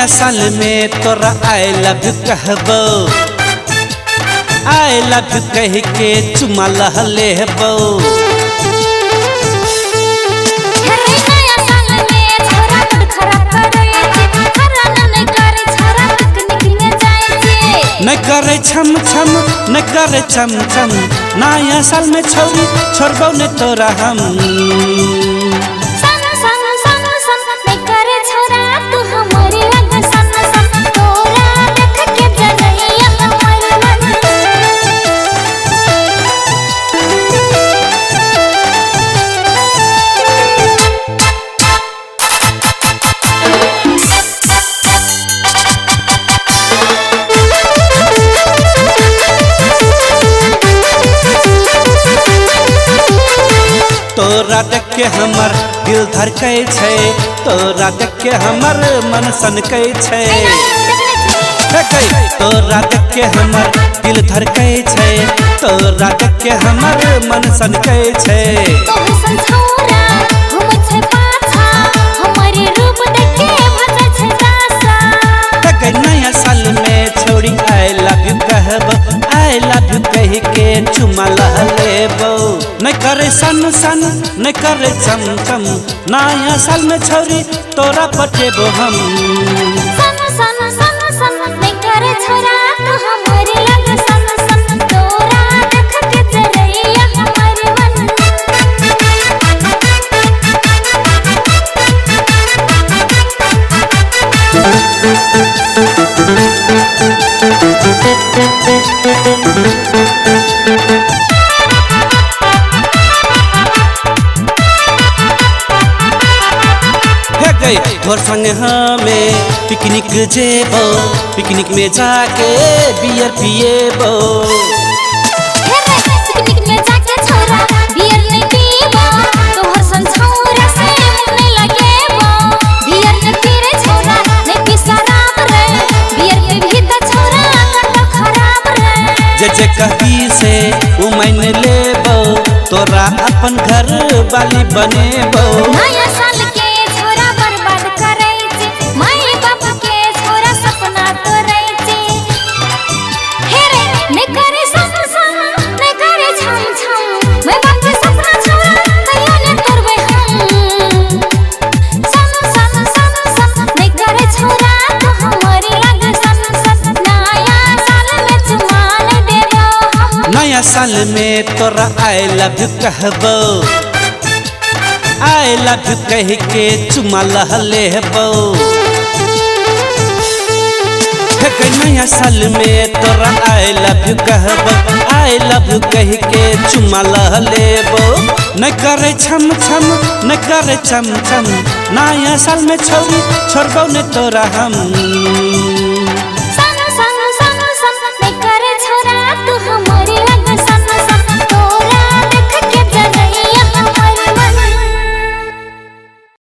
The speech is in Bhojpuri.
नया साल में तोरा आई लव यू कहबो, आई लव यू कह के चुमा लेबो। न करे छम छम न करे छम छम, नया साल में छोरी छोड़बो ने तोरा हम। तोरा देख के हमर दिल धड़कै छै, तोरा देख के हमर मन सनकै छै। तोरा देख के हमर दिल धड़कै छै, तोरा देख के हमर मन सनकै छै। नया साल में छोड़ी आई लव यू कहबो, आई लव यू कह के चुमा लेबो। न करे सन सन न करे चम चम, नया साल में छोरी तोरा पटेबो हम। तोर संग हमें पिकनिक जेबो, पिकनिक में जाके बियर पिएबो। जे कही से उ मैंने लेबो, तोरा अपन घर वाली बनेबो। नया साल के छोरा बर्बाद करे छी, माई बाप के छोरा सपना तोड़े छी। हे रे ने करे सम सम ने करे छम छम, माई बाप के सपना छोरा कहियो ने तोड़बे हम। सम सम सम सम ने करे छोरा तो हमारी लग सम सम, नया साल में चुमा ने देबो हम। नया साल में तोरा आई लव यू कहबो, आई लव यू कह के चुमा लेबो। नया साल में तोरा आई लव यू कहबो, आई लव यू कह के चुमा लेबो। न करे छम छम न करे चम चम, नया साल में छोरी छोड़बो ने तोरा हम।